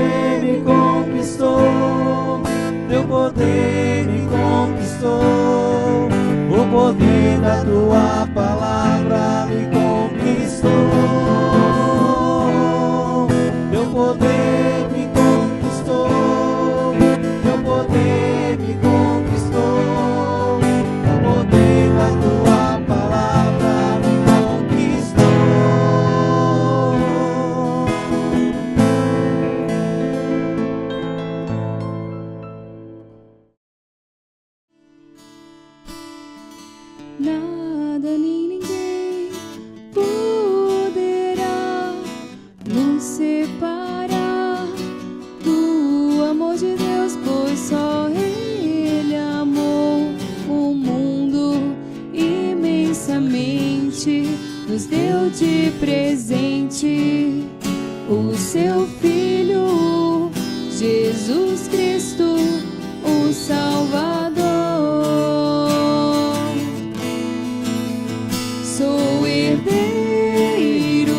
poder me conquistou, teu poder me conquistou, o poder da tua palavra me conquistou, teu poder me conquistou, teu poder me conquistou, o poder da tua palavra me conquistou. Nada nem ninguém poderá nos separar do amor de Deus, pois só Ele amou o mundo imensamente, nos deu de presente o seu Filho, Jesus Cristo, o Salvador. Sou herdeiro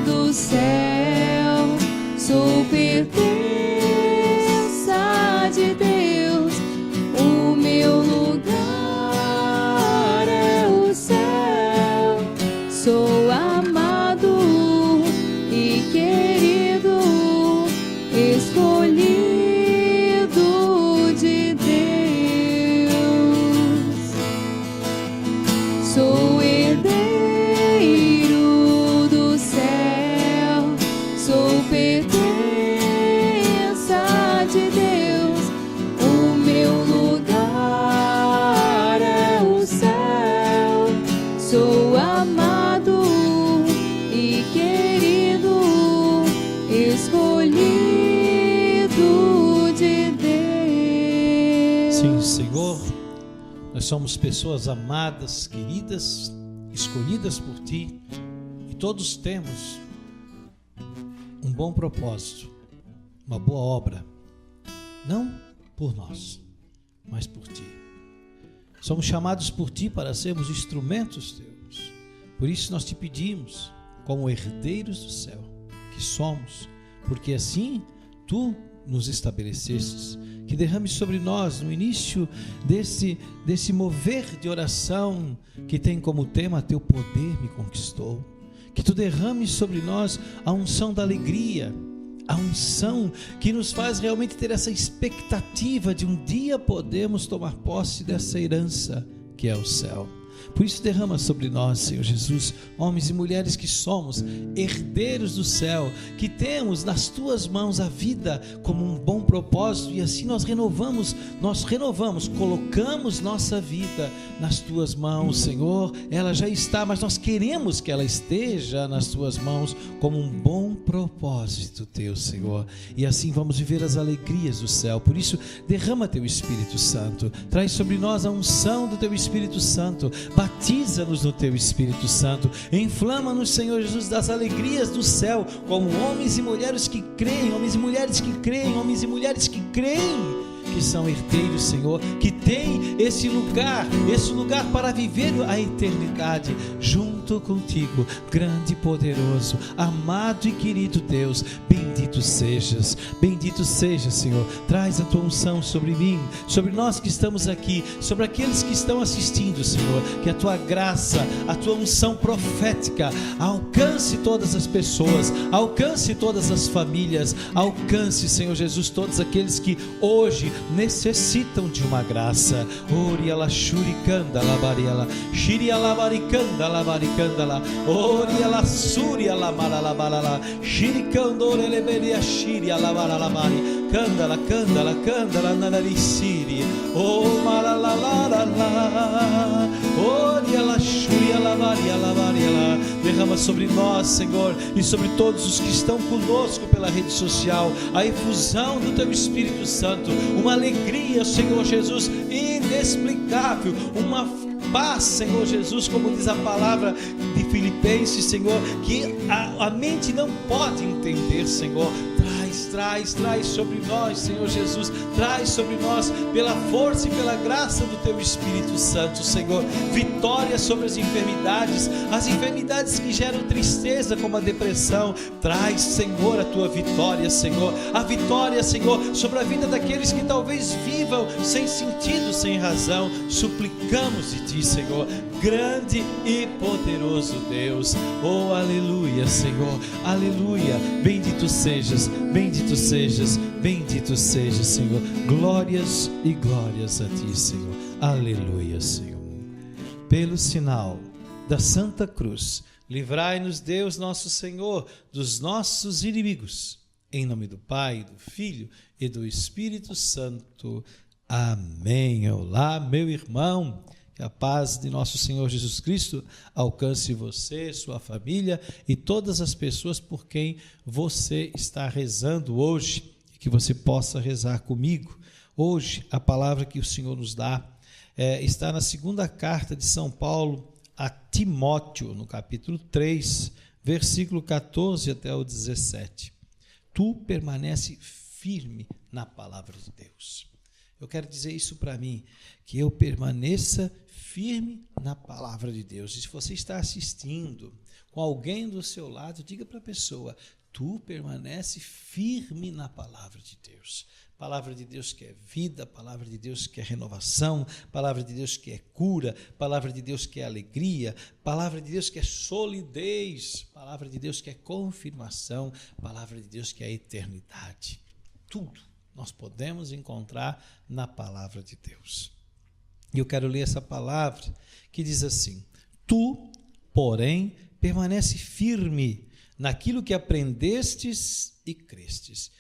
do céu, sou pertença de Deus, o meu lugar é o céu. Sou amado e querido, escolhido de Deus. Sou herdeiro do céu, sou pertença de Deus, o meu lugar é o céu. Sou amado e querido, escolhido de Deus. Sim, Senhor, nós somos pessoas amadas, queridas, escolhidas por Ti, e todos temos um bom propósito, uma boa obra, não por nós, mas por Ti. Somos chamados por Ti para sermos instrumentos Teus. Por isso nós Te pedimos, como herdeiros do céu, que somos, porque assim Tu nos estabelecestes, que derrame sobre nós, no início desse mover de oração, que tem como tema Teu poder me conquistou, que Tu derrame sobre nós a unção da alegria, a unção que nos faz realmente ter essa expectativa de um dia podermos tomar posse dessa herança que é o céu. Por isso derrama sobre nós, Senhor Jesus, homens e mulheres que somos herdeiros do céu, que temos nas Tuas mãos a vida como um bom propósito, e assim nós renovamos, colocamos nossa vida nas Tuas mãos, Senhor. Ela já está, mas nós queremos que ela esteja nas Tuas mãos como um bom propósito Teu, Senhor, e assim vamos viver as alegrias do céu. Por isso derrama Teu Espírito Santo, traz sobre nós a unção do Teu Espírito Santo, batiza-nos no Teu Espírito Santo, inflama-nos, Senhor Jesus, das alegrias do céu, como homens e mulheres que creem, homens e mulheres que creem, homens e mulheres que creem, que são herdeiros, Senhor, que tem esse lugar para viver a eternidade junto contigo, grande e poderoso, amado e querido Deus. Bendito sejas, Senhor. Traz a Tua unção sobre mim, sobre nós que estamos aqui, sobre aqueles que estão assistindo, Senhor, que a Tua graça, a Tua unção profética alcance todas as pessoas, alcance todas as famílias, alcance, Senhor Jesus, todos aqueles que hoje necessitam de uma graça. Oriala shurikanda labariala, shiriala barikanda labarikanda, oriala suriala maralabalala, shirikandore leberia shiriala baralabari, candala nanarisiri, oh maralalalala, oriala shuriala variala variala. Derrama sobre nós, Senhor, e sobre todos os que estão conosco pela rede social, a efusão do Teu Espírito Santo, uma alegria, Senhor Jesus, inexplicável, uma paz, Senhor Jesus, como diz a palavra de Filipenses, Senhor, que a mente não pode entender, Senhor. Traz sobre nós, Senhor Jesus, traz sobre nós, pela força e pela graça do Teu Espírito Santo, Senhor, vitória sobre as enfermidades que geram tristeza, como a depressão. Traz, Senhor, a Tua vitória, Senhor, a vitória, Senhor, sobre a vida daqueles que talvez vivam sem sentido, sem razão. Suplicamos de Ti, Senhor, grande e poderoso Deus. Oh, aleluia, Senhor, aleluia. Bendito sejas, bendito sejas, bendito sejas, Senhor. Glórias e glórias a Ti, Senhor. Aleluia, Senhor. Pelo sinal da Santa Cruz, livrai-nos, Deus nosso Senhor, dos nossos inimigos. Em nome do Pai, do Filho e do Espírito Santo. Amém. Olá, meu irmão. Que a paz de nosso Senhor Jesus Cristo alcance você, sua família e todas as pessoas por quem você está rezando hoje, e que você possa rezar comigo. Hoje, a palavra que o Senhor nos dá está na segunda carta de São Paulo a Timóteo, no capítulo 3, versículo 14 até o 17. Tu permanece firme na palavra de Deus. Eu quero dizer isso para mim, que eu permaneça firme na palavra de Deus. E se você está assistindo com alguém do seu lado, diga para a pessoa: tu permanece firme na palavra de Deus. Palavra de Deus que é vida, palavra de Deus que é renovação, palavra de Deus que é cura, palavra de Deus que é alegria, palavra de Deus que é solidez, palavra de Deus que é confirmação, palavra de Deus que é eternidade. Tudo nós podemos encontrar na palavra de Deus. E eu quero ler essa palavra que diz assim: tu, porém, permanece firme naquilo que aprendestes e crestes.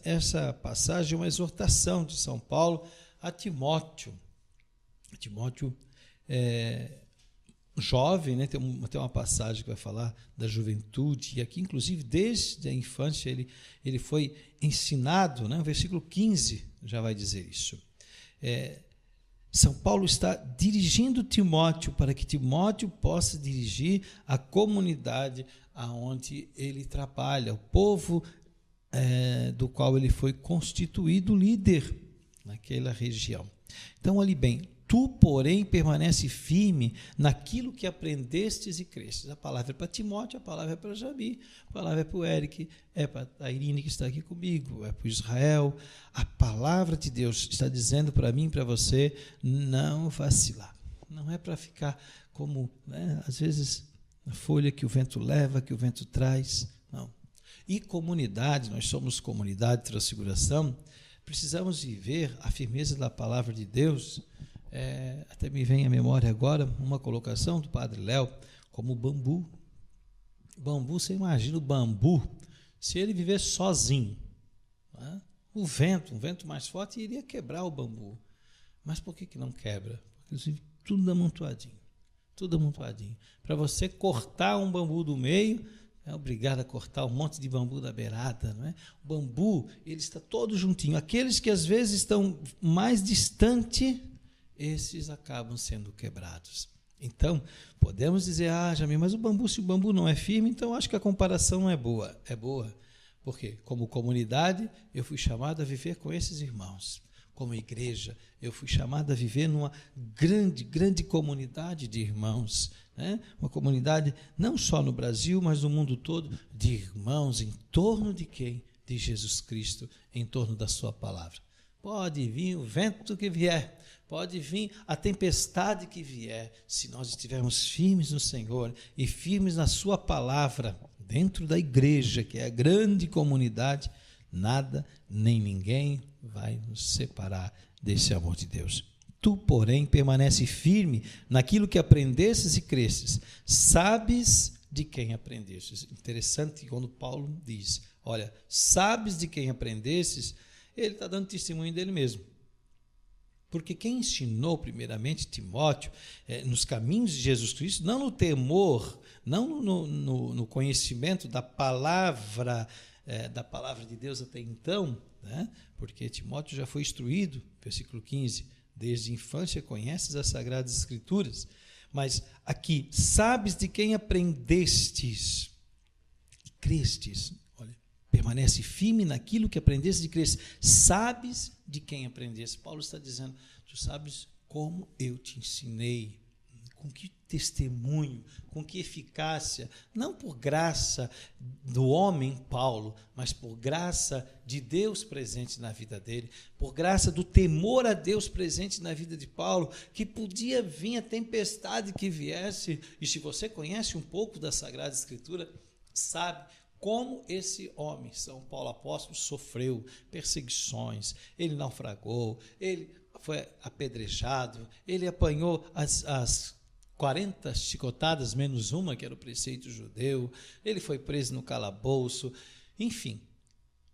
Essa passagem é uma exortação de São Paulo a Timóteo. Timóteo é jovem, né? Tem uma passagem que vai falar da juventude, e aqui, inclusive, desde a infância, ele foi ensinado, né? O versículo 15 já vai dizer isso. São Paulo está dirigindo Timóteo para que Timóteo possa dirigir a comunidade aonde ele trabalha, o povo do qual ele foi constituído líder naquela região. Então, olhe bem: tu, porém, permanece firme naquilo que aprendestes e crestes. A palavra é para Timóteo, a palavra é para Jabi, a palavra é para o Eric, é para a Irine que está aqui comigo, é para o Israel. A palavra de Deus está dizendo para mim e para você não vacilar. Não é para ficar como, às vezes, a folha que o vento leva, que o vento traz. Não. E comunidade, nós somos comunidade de transfiguração, precisamos viver a firmeza da palavra de Deus. Até me vem à memória agora uma colocação do Padre Léo, como o bambu. Bambu, você imagina o bambu, se ele viver sozinho, né? Um vento mais forte iria quebrar o bambu. Mas por que não quebra? Porque tudo amontoadinho, tudo amontoadinho. Para você cortar um bambu do meio, é obrigado a cortar um monte de bambu da beirada, não é? O bambu, ele está todo juntinho. Aqueles que às vezes estão mais distantes, esses acabam sendo quebrados. Então, podemos dizer: Jamil, mas se o bambu não é firme, então acho que a comparação não é boa. É boa, porque como comunidade, eu fui chamado a viver com esses irmãos. Como igreja, eu fui chamado a viver numa grande comunidade de irmãos, né? Uma comunidade não só no Brasil, mas no mundo todo, de irmãos em torno de quem? De Jesus Cristo, em torno da sua palavra. Pode vir o vento que vier, pode vir a tempestade que vier, se nós estivermos firmes no Senhor e firmes na sua palavra, dentro da igreja, que é a grande comunidade, nada nem ninguém vai nos separar desse amor de Deus. Tu, porém, permanece firme naquilo que aprendestes e cresces, sabes de quem aprendestes. Interessante quando Paulo diz: olha, sabes de quem aprendestes, ele está dando testemunho dele mesmo. Porque quem ensinou primeiramente Timóteo nos caminhos de Jesus Cristo, não no temor, não no conhecimento da palavra de Deus até então, né? Porque Timóteo já foi instruído, versículo 15, desde a infância conheces as Sagradas Escrituras, mas aqui, sabes de quem aprendestes e crestes. Olha, Permanece firme naquilo que aprendeste de crer. Sabes de quem aprendeste. Paulo está dizendo, tu sabes como eu te ensinei, com que testemunho, com que eficácia, não por graça do homem Paulo, mas por graça de Deus presente na vida dele, por graça do temor a Deus presente na vida de Paulo, que podia vir a tempestade que viesse, e se você conhece um pouco da Sagrada Escritura, sabe como esse homem, São Paulo apóstolo, sofreu perseguições, ele naufragou, ele foi apedrejado, ele apanhou as 40 chicotadas, menos uma, que era o preceito judeu, ele foi preso no calabouço, enfim,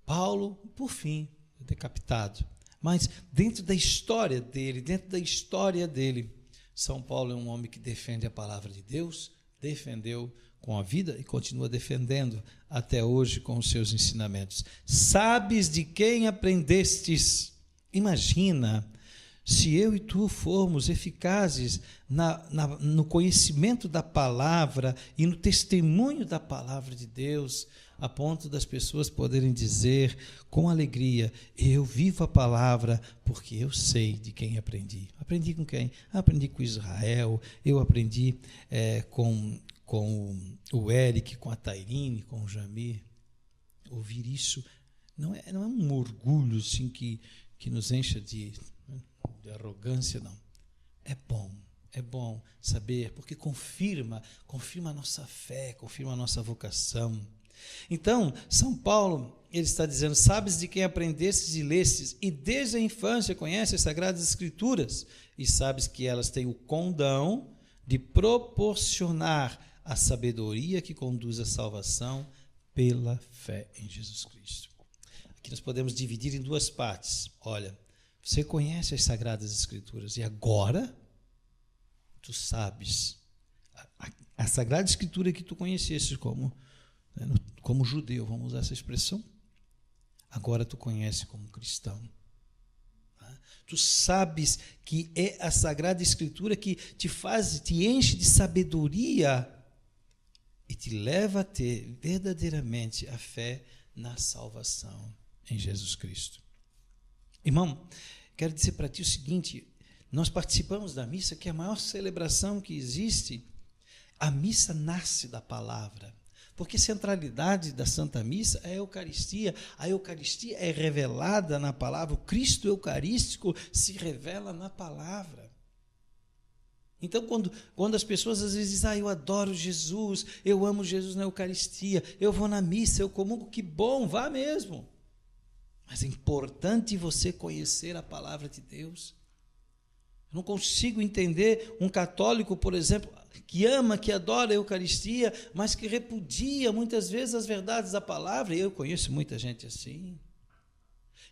Paulo, por fim, decapitado. Mas dentro da história dele, São Paulo é um homem que defende a palavra de Deus, defendeu com a vida e continua defendendo até hoje com os seus ensinamentos. Sabes de quem aprendestes? Imagina se eu e tu formos eficazes no conhecimento da palavra e no testemunho da palavra de Deus, a ponto das pessoas poderem dizer com alegria, eu vivo a palavra porque eu sei de quem aprendi. Aprendi com quem? Aprendi com Israel, eu aprendi com o Eric, com a Tairine, com o Jamir. Ouvir isso não é um orgulho assim, que nos encha de arrogância, não. É bom saber, porque confirma a nossa fé, confirma a nossa vocação. Então, São Paulo, ele está dizendo, sabes de quem aprendestes e lestes, e desde a infância conheces as Sagradas Escrituras, e sabes que elas têm o condão de proporcionar a sabedoria que conduz à salvação pela fé em Jesus Cristo. Aqui nós podemos dividir em duas partes. Olha, você conhece as Sagradas Escrituras e agora tu sabes. A Sagrada Escritura que tu conheceste como judeu, vamos usar essa expressão, agora tu conhece como cristão. Tu sabes que é a Sagrada Escritura que te enche de sabedoria e te leva a ter verdadeiramente a fé na salvação em Jesus Cristo. Irmão, quero dizer para ti o seguinte, nós participamos da missa, que é a maior celebração que existe. A missa nasce da palavra, porque a centralidade da Santa Missa é a Eucaristia é revelada na palavra, o Cristo Eucarístico se revela na palavra. Então, quando as pessoas às vezes dizem, eu adoro Jesus, eu amo Jesus na Eucaristia, eu vou na missa, eu comungo, que bom, vá mesmo. Mas é importante você conhecer a palavra de Deus. Eu não consigo entender um católico, por exemplo, que ama, que adora a Eucaristia, mas que repudia muitas vezes as verdades da palavra. E eu conheço muita gente assim.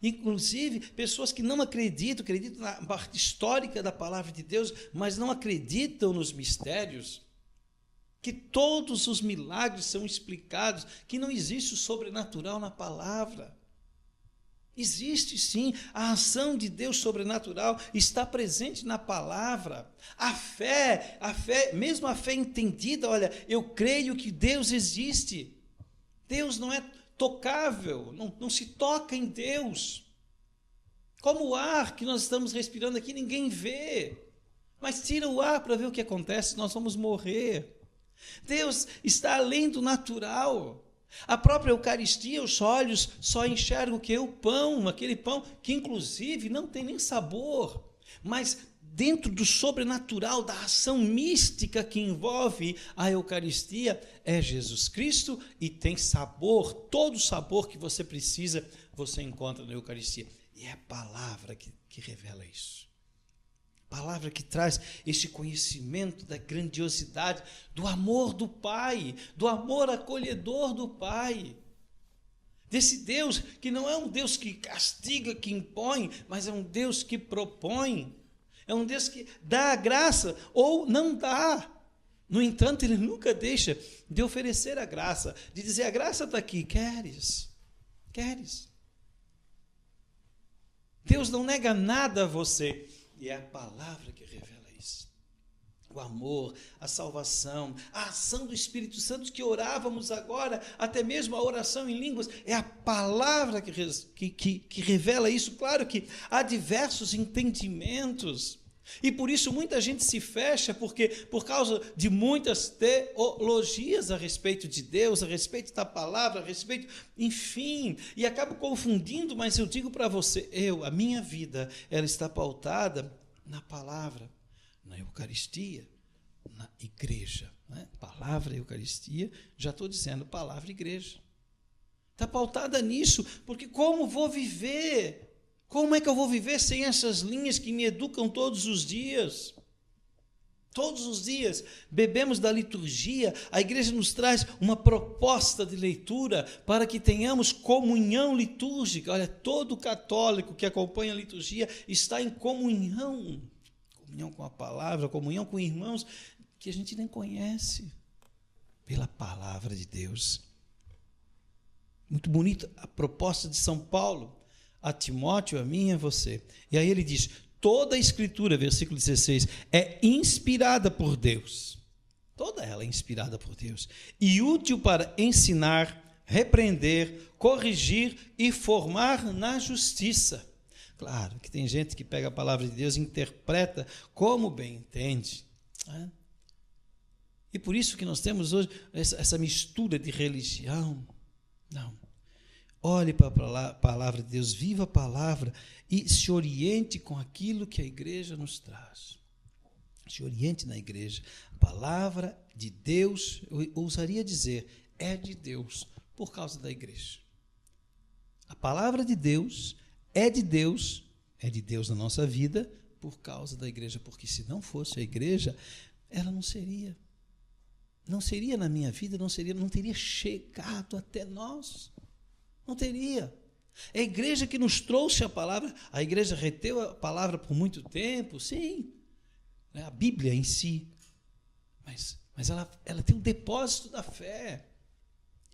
Inclusive, pessoas que não acreditam na parte histórica da palavra de Deus, mas não acreditam nos mistérios, que todos os milagres são explicados, que não existe o sobrenatural na palavra. Existe sim, a ação de Deus sobrenatural está presente na palavra. A fé, mesmo a fé entendida, olha, eu creio que Deus existe. Deus não é tocável, não se toca em Deus. Como o ar que nós estamos respirando aqui, ninguém vê. Mas tira o ar para ver o que acontece, nós vamos morrer. Deus está além do natural. A própria Eucaristia, os olhos só enxergam o que? O pão, aquele pão que inclusive não tem nem sabor, mas dentro do sobrenatural, da ação mística que envolve a Eucaristia, é Jesus Cristo e tem sabor, todo o sabor que você precisa, você encontra na Eucaristia. E é a palavra que revela isso. Palavra que traz este conhecimento da grandiosidade, do amor do Pai, do amor acolhedor do Pai. Desse Deus que não é um Deus que castiga, que impõe, mas é um Deus que propõe. É um Deus que dá a graça ou não dá. No entanto, Ele nunca deixa de oferecer a graça, de dizer, a graça está aqui, queres? Deus não nega nada a você. E é a palavra que revela isso. o amor, a salvação, a ação do Espírito Santo que orávamos agora, até mesmo a oração em línguas, é a palavra que revela isso. Claro que há diversos entendimentos, e por isso muita gente se fecha, porque por causa de muitas teologias a respeito de Deus, a respeito da palavra, a respeito, enfim, e acaba confundindo. Mas eu digo para você, a minha vida, ela está pautada na palavra, na Eucaristia, na igreja, né? Palavra, Eucaristia, já estou dizendo, palavra, igreja. Está pautada nisso, porque como vou viver? Como é que eu vou viver sem essas linhas que me educam todos os dias? Todos os dias bebemos da liturgia, a igreja nos traz uma proposta de leitura para que tenhamos comunhão litúrgica. Olha, todo católico que acompanha a liturgia está em comunhão com a palavra, comunhão com irmãos que a gente nem conhece, pela palavra de Deus. Muito bonita a proposta de São Paulo a Timóteo, a mim e a você. E aí ele diz, toda a Escritura, versículo 16, é inspirada por Deus. Toda ela é inspirada por Deus. E útil para ensinar, repreender, corrigir e formar na justiça. Claro que tem gente que pega a palavra de Deus e interpreta como bem entende. Né? E por isso que nós temos hoje essa mistura de religião. Não. Olhe para a palavra de Deus, viva a palavra e se oriente com aquilo que a igreja nos traz. Se oriente na igreja. A palavra de Deus, eu ousaria dizer, é de Deus por causa da igreja. A palavra de Deus é de Deus na nossa vida por causa da igreja, porque se não fosse a igreja, ela não seria na minha vida, não teria chegado até nós. Não teria. É a igreja que nos trouxe a palavra, a igreja reteu a palavra por muito tempo, sim, a Bíblia em si, mas ela tem um depósito da fé.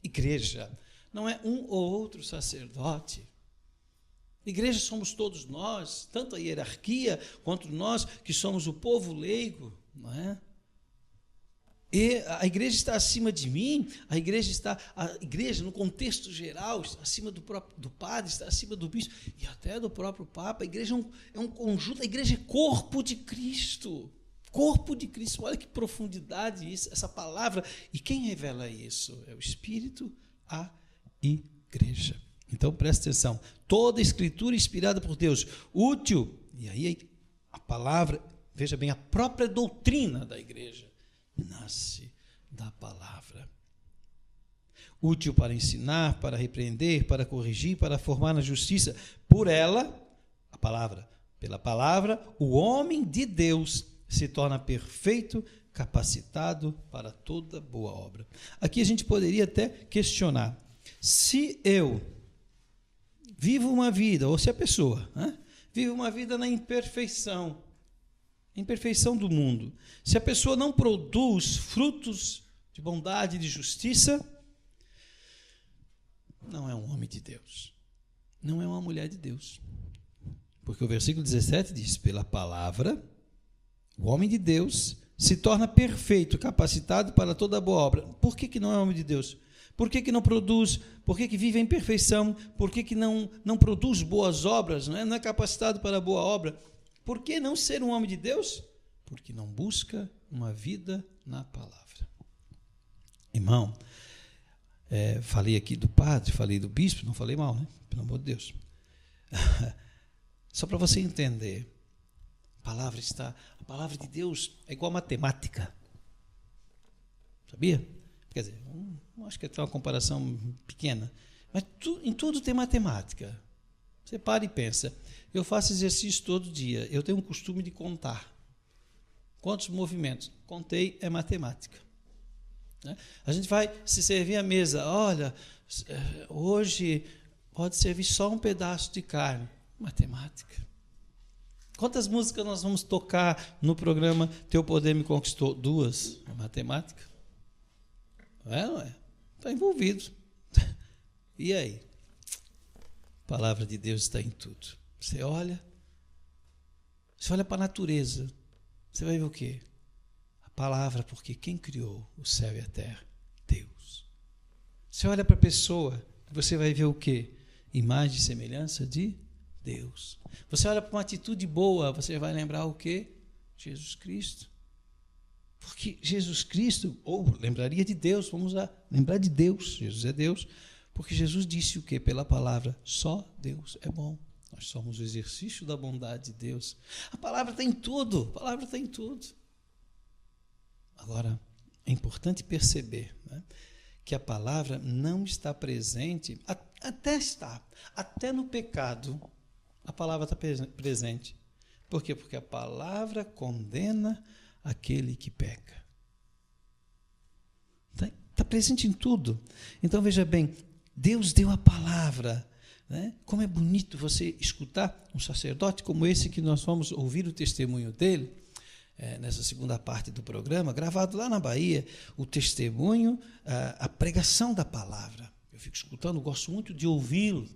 Igreja não é um ou outro sacerdote. Igreja somos todos nós, tanto a hierarquia quanto nós que somos o povo leigo, não é? E a igreja está acima de mim, a igreja no contexto geral está acima do padre, está acima do bispo e até do próprio Papa. A igreja é um conjunto, a igreja é corpo de Cristo. Corpo de Cristo, olha que profundidade isso, essa palavra. E quem revela isso? É o Espírito, a igreja. Então presta atenção, toda a Escritura inspirada por Deus, útil, e aí a palavra, veja bem, a própria doutrina da igreja nasce da palavra. Útil para ensinar, para repreender, para corrigir, para formar na justiça. Por ela, a palavra, pela palavra, o homem de Deus se torna perfeito, capacitado para toda boa obra. Aqui a gente poderia até questionar, se eu vivo uma vida, ou se a pessoa vive uma vida na imperfeição do mundo, se a pessoa não produz frutos de bondade e de justiça, não é um homem de Deus, não é uma mulher de Deus, porque o versículo 17 diz, pela palavra, o homem de Deus se torna perfeito, capacitado para toda boa obra. Por que não é homem de Deus? Por que não produz? Por que vive em perfeição? Por que não produz boas obras? Não é capacitado para a boa obra? Por que não ser um homem de Deus? Porque não busca uma vida na palavra. Irmão, falei aqui do padre, falei do bispo, não falei mal, né? Pelo amor de Deus. Só para você entender, a palavra de Deus é igual a matemática. Sabia? Quer dizer, acho que é uma comparação pequena, mas em tudo tem matemática. Você para e pensa, eu faço exercício todo dia, eu tenho um costume de contar. Quantos movimentos? Contei, é matemática. A gente vai se servir à mesa, olha, hoje pode servir só um pedaço de carne. Matemática. Quantas músicas nós vamos tocar no programa Teu Poder Me Conquistou? 2. É matemática. Não é? Está envolvido. E aí? A palavra de Deus está em tudo. Você olha para a natureza, você vai ver o quê? Palavra, porque quem criou o céu e a terra? Deus. Você olha para a pessoa, você vai ver o quê? Imagem e semelhança de Deus. Você olha para uma atitude boa, você vai lembrar o quê? Jesus Cristo. Porque Jesus Cristo, ou lembraria de Deus, vamos lá, lembrar de Deus, Jesus é Deus, porque Jesus disse o quê? Pela palavra, só Deus é bom. Nós somos o exercício da bondade de Deus. A palavra tem tudo, a palavra tem tudo. Agora, é importante perceber, né, que a palavra não está presente, até no pecado, a palavra está presente. Por quê? Porque a palavra condena aquele que peca. Está presente em tudo. Então, veja bem, Deus deu a palavra. Né? Como é bonito você escutar um sacerdote como esse que nós vamos ouvir o testemunho dele, nessa segunda parte do programa, gravado lá na Bahia, o testemunho, a pregação da palavra. Eu fico escutando, gosto muito de ouvi-lo.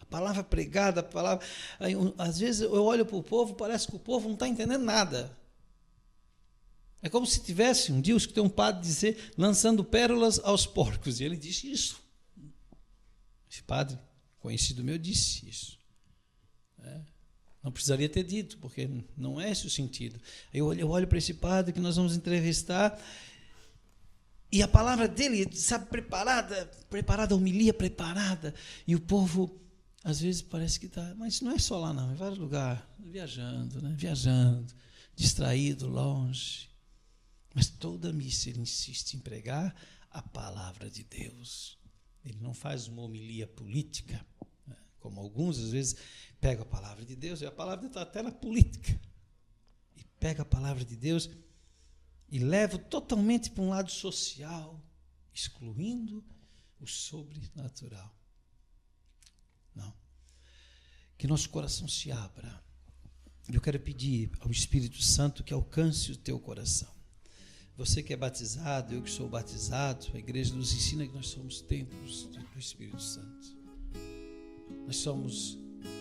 A palavra pregada, a palavra... Às vezes eu olho para o povo, parece que o povo não está entendendo nada. É como se tivesse, um dia eu escutei um padre dizer, lançando pérolas aos porcos, e ele disse isso. Esse padre, conhecido meu, disse isso. Não precisaria ter dito, porque não é esse o sentido. Eu olho para esse padre que nós vamos entrevistar, e a palavra dele, sabe, preparada, a homilia preparada, e o povo, às vezes, parece que está... Mas não é só lá, não, em vários lugares, viajando, distraído, longe. Mas toda missa ele insiste em pregar a palavra de Deus. Ele não faz uma homilia política, né? Como alguns, às vezes, pegam a palavra de Deus, e a palavra está até na política. E pega a palavra de Deus e leva totalmente para um lado social, excluindo o sobrenatural. Não. Que nosso coração se abra. Eu quero pedir ao Espírito Santo que alcance o teu coração. Você que é batizado, eu que sou batizado, a igreja nos ensina que nós somos templos do Espírito Santo. Nós somos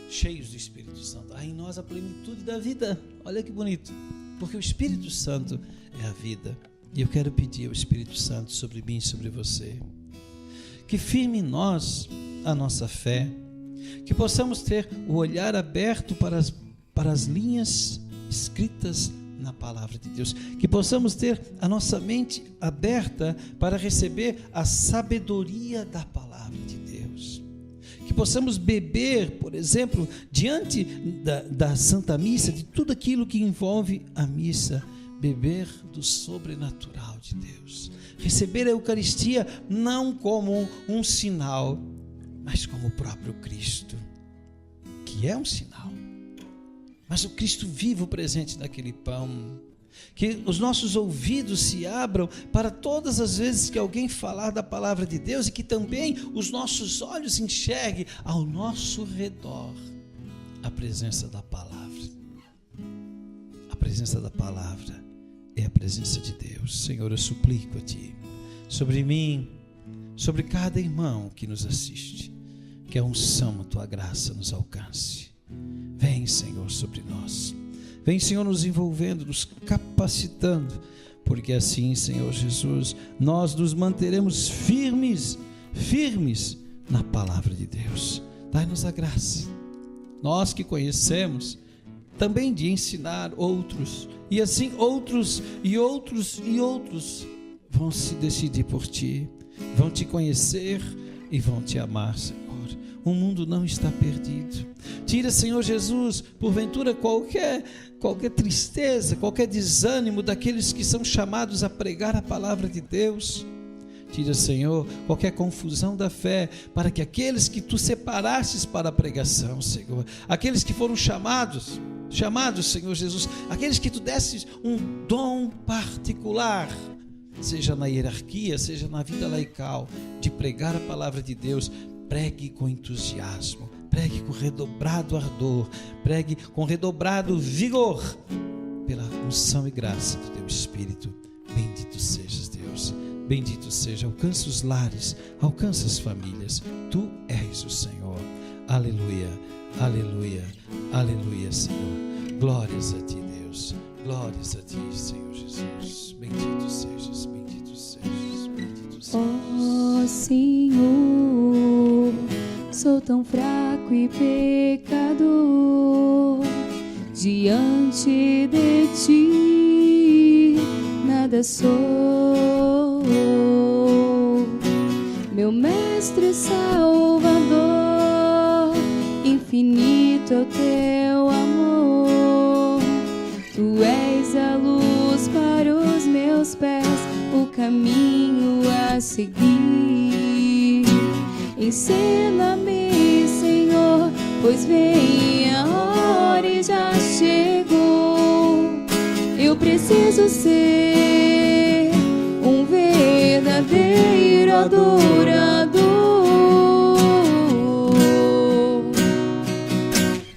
cheios do Espírito Santo. Há em nós a plenitude da vida. Olha que bonito. Porque o Espírito Santo é a vida. E eu quero pedir ao Espírito Santo sobre mim e sobre você, que firme em nós a nossa fé, que possamos ter o olhar aberto para as linhas escritas na palavra de Deus, que possamos ter a nossa mente aberta para receber a sabedoria da palavra de Deus, que possamos beber, por exemplo, diante da Santa Missa, de tudo aquilo que envolve a missa, beber do sobrenatural de Deus, receber a Eucaristia não como um sinal, mas como o próprio Cristo, que é um sinal. Mas o Cristo vivo presente naquele pão. Que os nossos ouvidos se abram para todas as vezes que alguém falar da palavra de Deus, e que também os nossos olhos enxerguem ao nosso redor a presença da palavra. A presença da palavra é a presença de Deus. Senhor, eu suplico a Ti, sobre mim, sobre cada irmão que nos assiste, que a unção, a Tua graça nos alcance. Vem, Senhor, sobre nós. Vem, Senhor, nos envolvendo, nos capacitando, porque assim, Senhor Jesus, nós nos manteremos firmes na palavra de Deus. Dai-nos a graça, nós que conhecemos, também de ensinar outros, e assim outros vão se decidir por Ti, vão Te conhecer e vão Te amar, Senhor. O mundo não está perdido. Tira, Senhor Jesus, porventura qualquer tristeza, qualquer desânimo daqueles que são chamados a pregar a palavra de Deus. Tira, Senhor, qualquer confusão da fé, para que aqueles que Tu separastes para a pregação, Senhor, aqueles que foram chamados, Senhor Jesus, aqueles que Tu desses um dom particular, seja na hierarquia, seja na vida laical, de pregar a palavra de Deus, pregue com entusiasmo, pregue com redobrado ardor, pregue com redobrado vigor, pela unção e graça do Teu Espírito. Bendito sejas, Deus, bendito seja. Alcança os lares, alcança as famílias. Tu és o Senhor. Aleluia, aleluia, aleluia, Senhor. Glórias a Ti, Deus. Glórias a ti, Senhor Jesus. Bendito sejas, bendito sejas, bendito sejas. Ó Senhor, sou tão fraco e pecador, diante de ti nada sou. Meu mestre salvador, infinito é o teu amor. Tu és a luz para os meus pés, o caminho a seguir. Ensina-me, Senhor, pois vem a hora e já chegou. Eu preciso ser um verdadeiro adorador.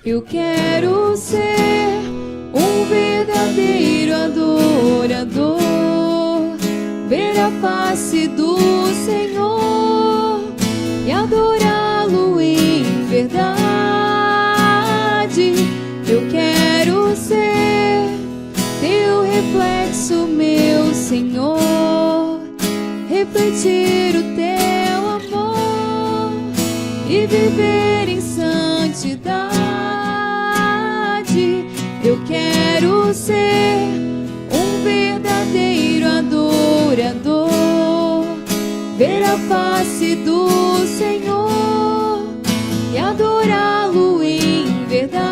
Eu quero ser um verdadeiro adorador, ver a face do Senhor e adorá-lo em verdade. Eu quero ser teu reflexo, meu Senhor, refletir o teu amor e viver em santidade. Eu quero ser um verdadeiro adorador, ver a face do Senhor e adorá-lo em verdade.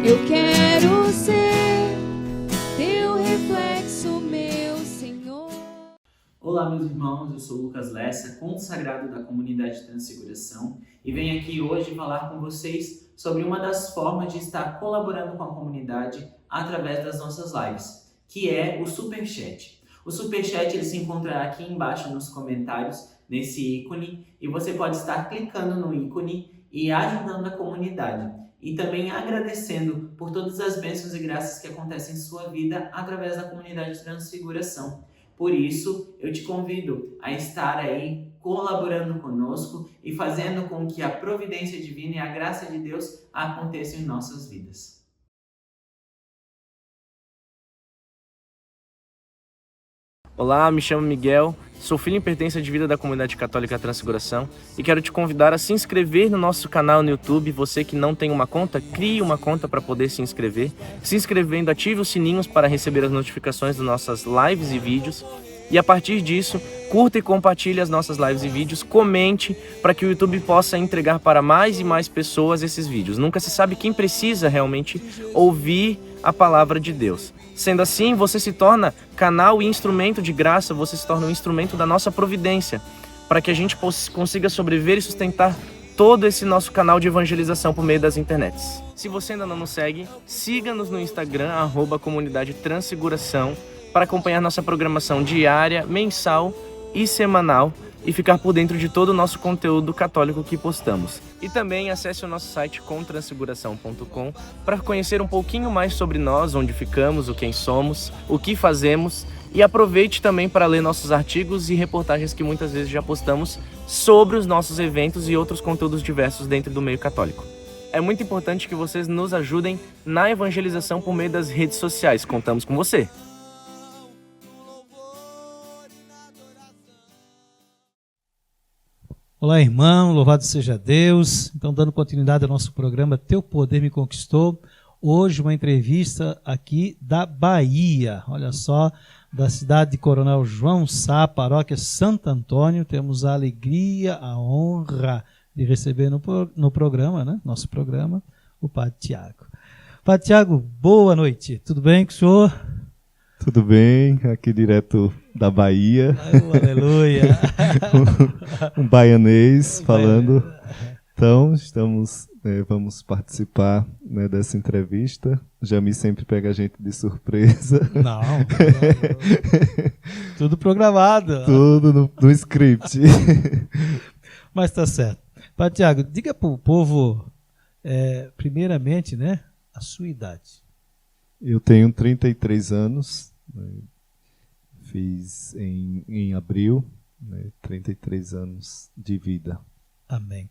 Eu quero ser teu reflexo, meu Senhor. Olá, meus irmãos, eu sou Lucas Lessa, consagrado da comunidade Transfiguração, e venho aqui hoje falar com vocês sobre uma das formas de estar colaborando com a comunidade através das nossas lives, que é o Superchat. O Superchat ele se encontra aqui embaixo nos comentários, nesse ícone, e você pode estar clicando no ícone e ajudando a comunidade. E também agradecendo por todas as bênçãos e graças que acontecem em sua vida através da comunidade Transfiguração. Por isso, eu te convido a estar aí colaborando conosco e fazendo com que a providência divina e a graça de Deus aconteçam em nossas vidas. Olá, me chamo Miguel, sou filho em pertença de vida da comunidade católica Transfiguração e quero te convidar a se inscrever no nosso canal no YouTube. Você que não tem uma conta, crie uma conta para poder se inscrever. Se inscrevendo, ative os sininhos para receber as notificações das nossas lives e vídeos. E a partir disso, curta e compartilhe as nossas lives e vídeos, comente para que o YouTube possa entregar para mais e mais pessoas esses vídeos. Nunca se sabe quem precisa realmente ouvir a palavra de Deus. Sendo assim, você se torna canal e instrumento de graça, você se torna um instrumento da nossa providência, para que a gente consiga sobreviver e sustentar todo esse nosso canal de evangelização por meio das internets. Se você ainda não nos segue, siga-nos no Instagram, @comunidade Transfiguração, para acompanhar nossa programação diária, mensal e semanal e ficar por dentro de todo o nosso conteúdo católico que postamos. E também acesse o nosso site comtransfiguração.com para conhecer um pouquinho mais sobre nós, onde ficamos, o quem somos, o que fazemos, e aproveite também para ler nossos artigos e reportagens que muitas vezes já postamos sobre os nossos eventos e outros conteúdos diversos dentro do meio católico. É muito importante que vocês nos ajudem na evangelização por meio das redes sociais. Contamos com você! Olá, irmão, louvado seja Deus. Então, dando continuidade ao nosso programa Teu Poder Me Conquistou. Hoje, uma entrevista aqui da Bahia. Olha só, da cidade de Coronel João Sá, paróquia Santo Antônio. Temos a alegria, a honra de receber no programa, né? Nosso programa, o Padre Tiago. Padre Tiago, boa noite. Tudo bem com o senhor? Tudo bem, aqui direto da Bahia. Aleluia. um baianês falando. Então, vamos participar, né, dessa entrevista. Jami sempre pega a gente de surpresa. Não. Tudo programado. Tudo no script. Mas tá certo. Padre Tiago, diga para o povo, primeiramente, né, a sua idade. Eu tenho 33 anos, né, fiz em abril, né, 33 anos de vida. Amém.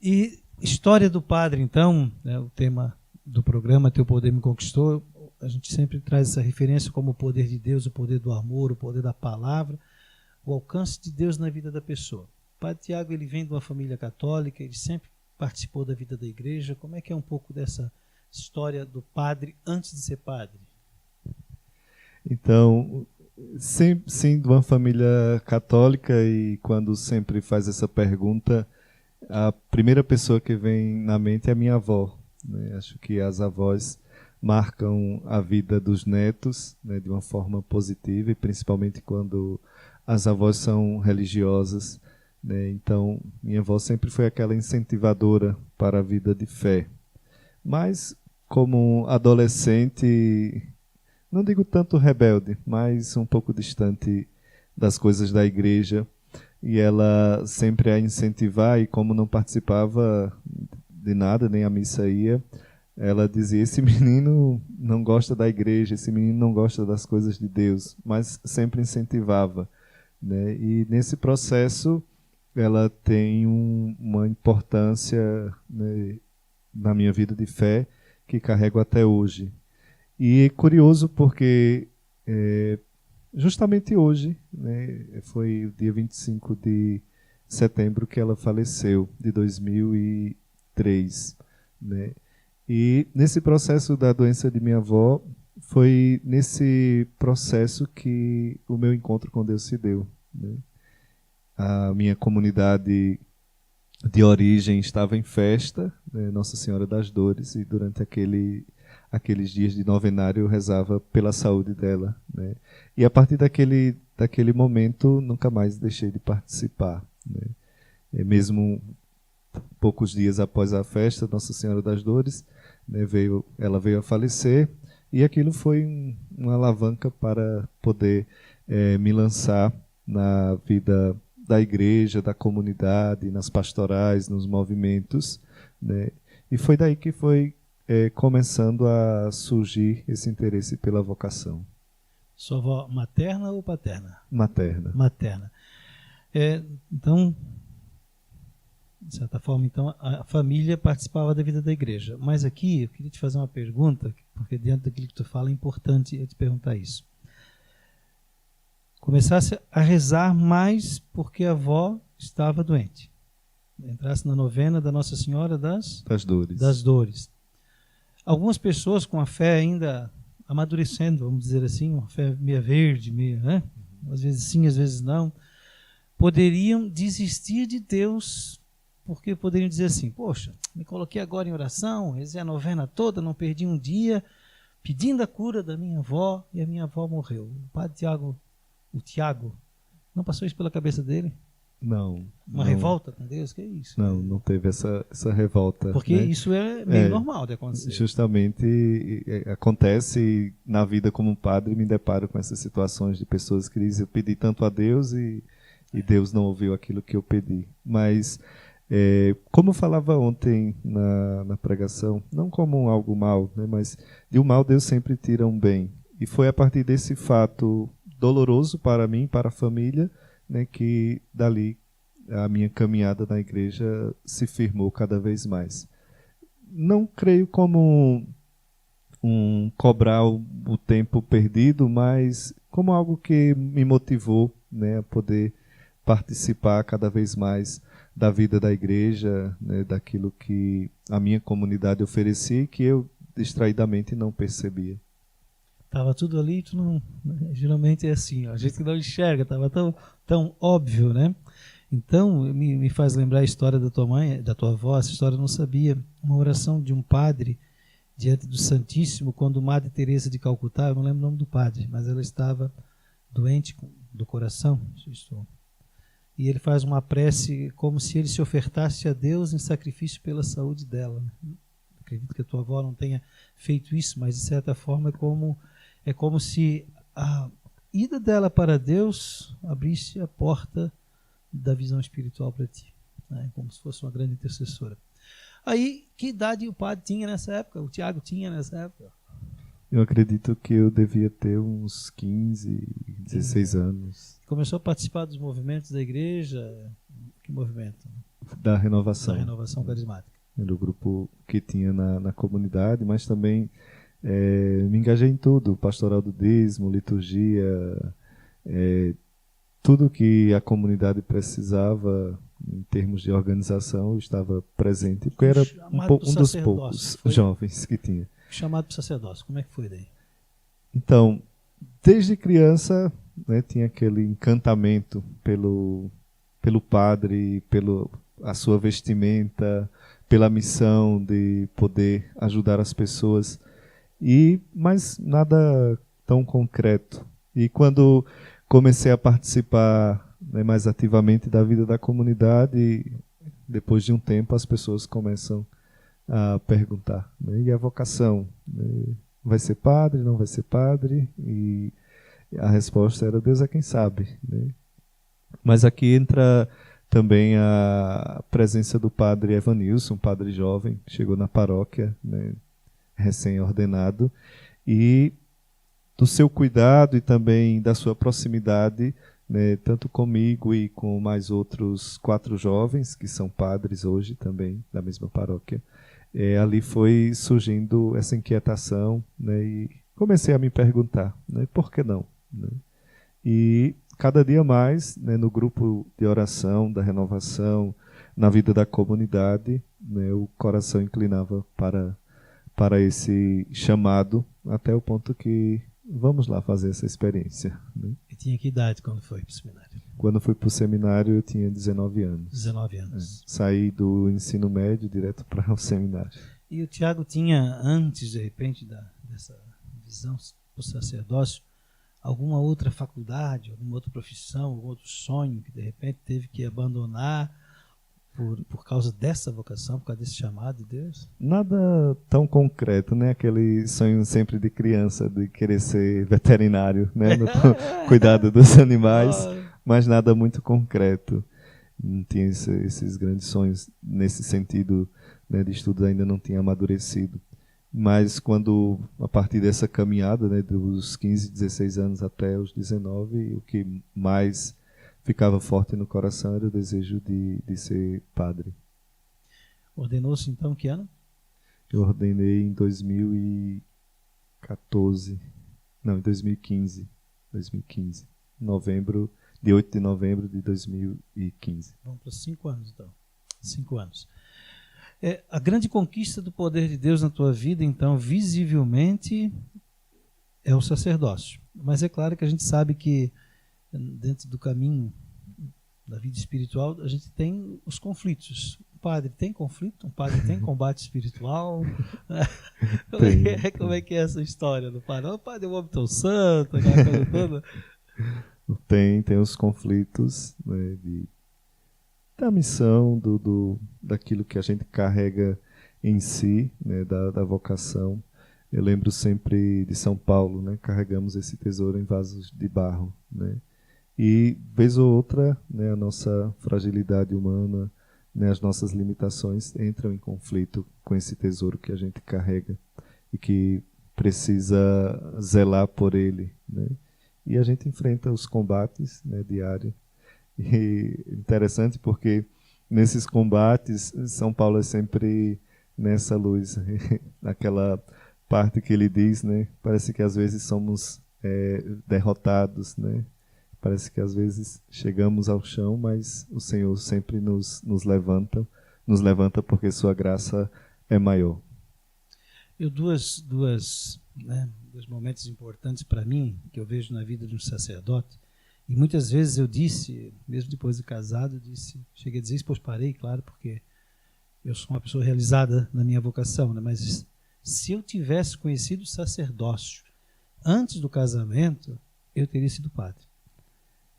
E história do padre, então, né, o tema do programa Teu Poder Me Conquistou, a gente sempre traz essa referência como o poder de Deus, o poder do amor, o poder da palavra, o alcance de Deus na vida da pessoa. O Padre Tiago, ele vem de uma família católica, ele sempre participou da vida da igreja. Como é que é um pouco dessa história do padre antes de ser padre? Então, sim, de uma família católica, e quando sempre faz essa pergunta, a primeira pessoa que vem na mente é a minha avó, né? Acho que as avós marcam a vida dos netos, né, de uma forma positiva, e principalmente quando as avós são religiosas, né? Então, minha avó sempre foi aquela incentivadora para a vida de fé. Mas, como adolescente, não digo tanto rebelde, mas um pouco distante das coisas da igreja, e ela sempre a incentivar, e como não participava de nada, nem a missa ia, ela dizia: esse menino não gosta da igreja, esse menino não gosta das coisas de Deus, mas sempre incentivava, né? E nesse processo ela tem uma importância, né, na minha vida de fé, que carrego até hoje. E é curioso porque justamente hoje, né, foi o dia 25 de setembro que ela faleceu, de 2003, né? E nesse processo da doença de minha avó, foi nesse processo que o meu encontro com Deus se deu, né? A minha comunidade de origem estava em festa, né, Nossa Senhora das Dores, e durante aqueles dias de novenário eu rezava pela saúde dela, né? E a partir daquele momento nunca mais deixei de participar, né? Mesmo poucos dias após a festa, Nossa Senhora das Dores, né, ela veio a falecer, e aquilo foi uma alavanca para poder me lançar na vida da igreja, da comunidade, nas pastorais, nos movimentos, né? E foi daí que foi começando a surgir esse interesse pela vocação. Sua avó materna ou paterna? Materna. Materna. Então, de certa forma, então, a família participava da vida da igreja. Mas aqui, eu queria te fazer uma pergunta, porque dentro daquilo que tu fala é importante eu te perguntar isso. Começasse a rezar mais porque a avó estava doente. Entrasse na novena da Nossa Senhora das Dores. Algumas pessoas com a fé ainda amadurecendo, vamos dizer assim, uma fé meia verde, né? Às vezes sim, às vezes não, poderiam desistir de Deus, porque poderiam dizer assim: poxa, me coloquei agora em oração, rezei a novena toda, não perdi um dia, pedindo a cura da minha avó, e a minha avó morreu. O Padre Tiago, não passou isso pela cabeça dele? Não. Uma revolta com Deus? Que é isso? Não teve essa revolta. Porque, né, isso é meio normal de acontecer. Justamente acontece na vida como padre, me deparo com essas situações de pessoas que dizem: eu pedi tanto a Deus e Deus não ouviu aquilo que eu pedi. Mas, como eu falava ontem na pregação, não como algo mal, né, mas de um mal Deus sempre tira um bem. E foi a partir desse fato doloroso para mim, para a família, né, que dali a minha caminhada na igreja se firmou cada vez mais. Não creio como cobrar o tempo perdido, mas como algo que me motivou, né, a poder participar cada vez mais da vida da igreja, né, daquilo que a minha comunidade oferecia e que eu distraidamente não percebia. Estava tudo ali, tu não, né? Geralmente é assim, ó, a gente que não enxerga, estava tão óbvio, né? Então, me faz lembrar a história da tua mãe, da tua avó. Essa história eu não sabia. Uma oração de um padre diante do Santíssimo, quando Madre Teresa de Calcutá, eu não lembro o nome do padre, mas ela estava doente do coração, e ele faz uma prece como se ele se ofertasse a Deus em sacrifício pela saúde dela. Acredito que a tua avó não tenha feito isso, mas de certa forma é como se a ida dela para Deus abrisse a porta da visão espiritual para ti, né? Como se fosse uma grande intercessora. Aí, que idade o padre tinha nessa época? O Tiago tinha nessa época? Eu acredito que eu devia ter uns 15, 16 anos. Começou a participar dos movimentos da igreja? Que movimento? Da renovação. Da renovação carismática. do grupo que tinha na comunidade, mas também me engajei em tudo, pastoral do dízimo, liturgia, tudo que a comunidade precisava em termos de organização, eu estava presente, porque era um dos poucos jovens que tinha. Chamado para o sacerdócio, como é que foi daí? Então, desde criança, né, tinha aquele encantamento pelo padre, a sua vestimenta, pela missão de poder ajudar as pessoas, mas nada tão concreto. E quando comecei a participar, né, mais ativamente da vida da comunidade, depois de um tempo as pessoas começam a perguntar, né, e a vocação? Né, vai ser padre, não vai ser padre? E a resposta era: Deus é quem sabe. Né? Mas aqui entra também a presença do padre Evanilson, um padre jovem, que chegou na paróquia, né, recém-ordenado, e do seu cuidado e também da sua proximidade, né, tanto comigo e com mais outros 4 jovens, que são padres hoje também, da mesma paróquia, ali foi surgindo essa inquietação, né, e comecei a me perguntar, né, por que não? Né? E cada dia mais, né, no grupo de oração, da renovação, na vida da comunidade, né, o coração inclinava para esse chamado, até o ponto que vamos lá fazer essa experiência. Né? E tinha que idade quando foi para o seminário? Quando fui para o seminário eu tinha 19 anos. 19 anos. Saí do ensino médio direto para o seminário. E o Tiago tinha, antes de repente dessa visão do sacerdócio, alguma outra faculdade, alguma outra profissão, algum outro sonho que de repente teve que abandonar por causa dessa vocação, por causa desse chamado de Deus? Nada tão concreto, né? Aquele sonho sempre de criança de querer ser veterinário, né? No cuidado dos animais, mas nada muito concreto. Não tinha esses grandes sonhos nesse sentido, né, de estudo, ainda não tinha amadurecido. Mas quando, a partir dessa caminhada, né, dos 15, 16 anos até os 19, o que mais ficava forte no coração era o desejo de ser padre. Ordenou-se então que ano? Eu ordenei em 2014. Não, em 2015. 2015. Dia 8 de novembro de 2015. Vamos para 5 anos então. 5 anos. A grande conquista do poder de Deus na tua vida, então, visivelmente, é o sacerdócio. Mas é claro que a gente sabe que dentro do caminho da vida espiritual, a gente tem os conflitos. Um padre tem conflito? Um padre tem combate espiritual? Como é que é essa história do padre? O padre é um homem tão santo, aquela coisa toda. Tem os conflitos, né, da missão, daquilo que a gente carrega em si, né, da vocação. Eu lembro sempre de São Paulo, né, carregamos esse tesouro em vasos de barro, né, e vez ou outra, né, a nossa fragilidade humana, né, as nossas limitações entram em conflito com esse tesouro que a gente carrega e que precisa zelar por ele, né, e a gente enfrenta os combates, né, diários. E interessante porque nesses combates São Paulo é sempre nessa luz, naquela parte que ele diz, né? Parece que às vezes somos derrotados, né? Parece que às vezes chegamos ao chão, mas o Senhor sempre nos levanta porque sua graça é maior. Dois momentos importantes para mim que eu vejo na vida de um sacerdote. E muitas vezes eu disse, mesmo depois de casado, cheguei a dizer isso, pois parei, claro, porque eu sou uma pessoa realizada na minha vocação, né? Mas se eu tivesse conhecido o sacerdócio antes do casamento, eu teria sido padre.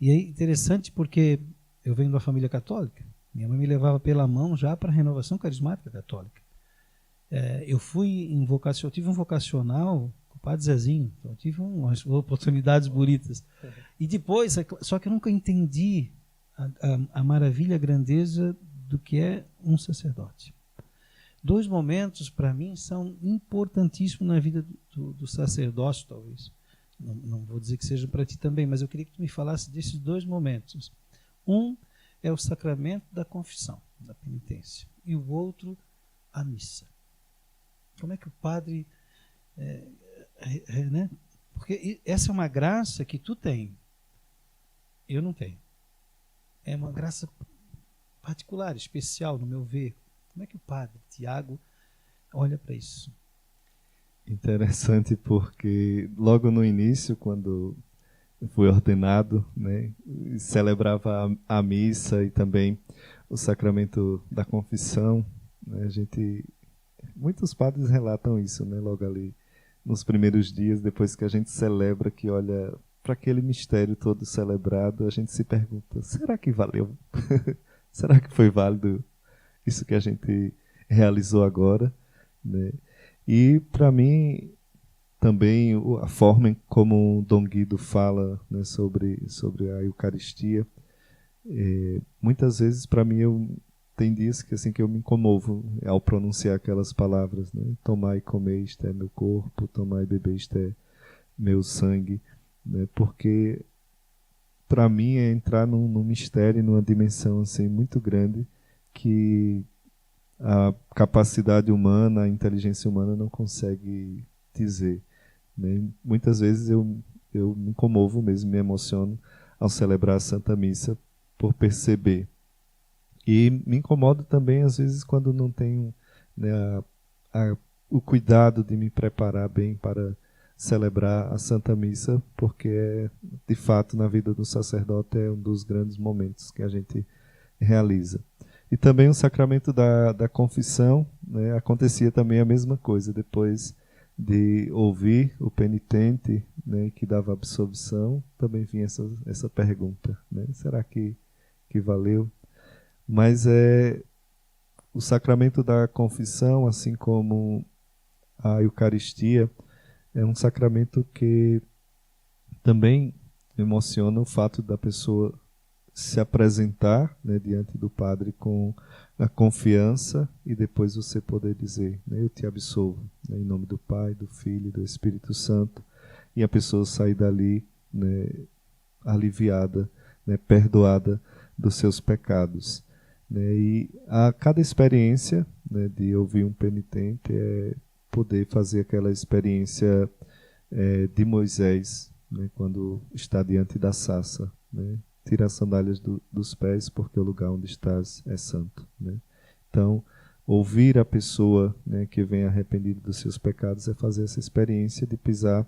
E é interessante porque eu venho de uma família católica, minha mãe me levava pela mão já para a renovação carismática católica. Eu tive um vocacional com o padre Zezinho, então eu tive umas oportunidades bonitas. E depois, só que eu nunca entendi a maravilha, a grandeza do que é um sacerdote. 2 momentos, para mim, são importantíssimos na vida do sacerdócio, talvez. Não vou dizer que seja para ti também, mas eu queria que tu me falasse desses 2 momentos. Um é o sacramento da confissão, da penitência. E o outro, a missa? Como é que o padre... né? Porque essa é uma graça que tu tem, eu não tenho. É uma graça particular, especial, no meu ver. Como é que o padre Tiago olha para isso? Interessante, porque logo no início, quando fui ordenado, né, celebrava a missa e também o sacramento da confissão, né, muitos padres relatam isso, né, logo ali nos primeiros dias, depois que a gente celebra, que olha para aquele mistério todo celebrado, a gente se pergunta, será que valeu? Será que foi válido isso que a gente realizou agora? Né? E para mim também a forma como o Dom Guido fala, né, sobre a Eucaristia, muitas vezes para mim tem dias que assim que eu me comovo ao pronunciar aquelas palavras, né? Tomai e comei, isto é meu corpo, tomai e bebei, isto é meu sangue, né? Porque para mim é entrar num mistério, numa dimensão assim muito grande que a capacidade humana, a inteligência humana não consegue dizer, né? Muitas vezes eu me comovo mesmo, me emociono ao celebrar a Santa Missa por perceber. E me incomodo também às vezes quando não tenho, né, o cuidado de me preparar bem para celebrar a Santa Missa, porque de fato na vida do sacerdote é um dos grandes momentos que a gente realiza. E também o sacramento da confissão, né, acontecia também a mesma coisa, depois de ouvir o penitente, né, que dava absolvição, também vinha essa pergunta, né, será que valeu? Mas o sacramento da confissão, assim como a Eucaristia, é um sacramento que também emociona o fato da pessoa se apresentar, né, diante do padre com a confiança e depois você poder dizer, né, eu te absolvo, né, em nome do Pai, do Filho e do Espírito Santo, e a pessoa sair dali, né, aliviada, né, perdoada dos seus pecados. Né, e a cada experiência, né, de ouvir um penitente é poder fazer aquela experiência de Moisés, né, quando está diante da sarça, né, tira as sandálias dos pés porque o lugar onde estás é santo. Né. Então, ouvir a pessoa, né, que vem arrependido dos seus pecados é fazer essa experiência de pisar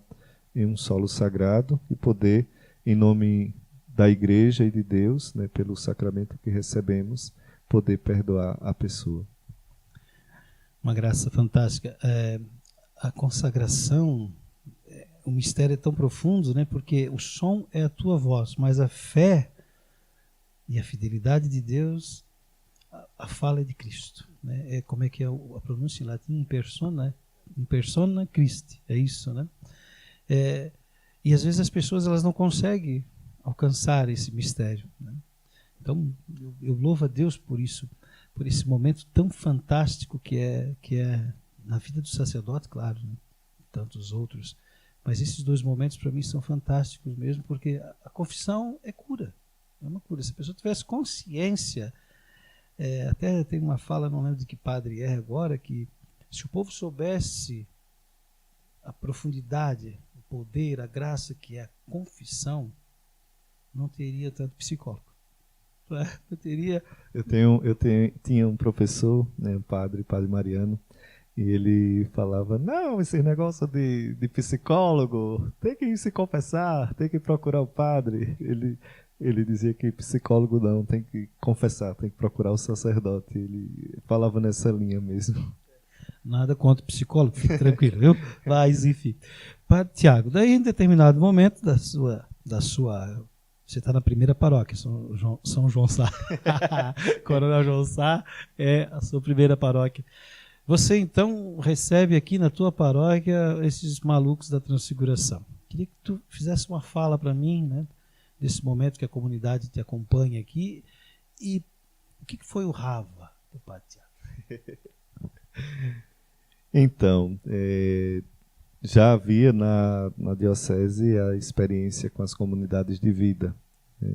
em um solo sagrado e poder, em nome da Igreja e de Deus, né, pelo sacramento que recebemos, poder perdoar a pessoa. Uma graça fantástica. A consagração, o mistério é tão profundo, né? Porque o som é a tua voz, mas a fé e a fidelidade de Deus, a fala é de Cristo. Né? Como é que é a pronúncia em latim? In persona Christi, é isso, né? E às vezes as pessoas elas não conseguem alcançar esse mistério, né? Então, eu louvo a Deus por isso, por esse momento tão fantástico que é na vida do sacerdote, claro, né? Tantos outros. Mas esses dois momentos para mim são fantásticos mesmo, porque a confissão é cura. É uma cura. Se a pessoa tivesse consciência, até tem uma fala, não lembro de que padre é agora, que se o povo soubesse a profundidade, o poder, a graça que é a confissão, não teria tanto psicólogo. Tinha um professor, né, padre Mariano, e ele falava, não, esse negócio de psicólogo, tem que se confessar, tem que procurar o padre. Ele dizia que psicólogo não, tem que confessar, tem que procurar o sacerdote. Ele falava nessa linha mesmo. Nada contra o psicólogo, fique tranquilo, viu? Mas, enfim. Padre Tiago, daí em determinado momento da sua você está na primeira paróquia, São João Sá. Coronel João Sá é a sua primeira paróquia. Você, então, recebe aqui na tua paróquia esses malucos da Transfiguração. Queria que tu fizesse uma fala para mim, né, desse momento que a comunidade te acompanha aqui. E o que foi o Rava do Padre Tiago? Então, já havia na diocese a experiência com as comunidades de vida, né?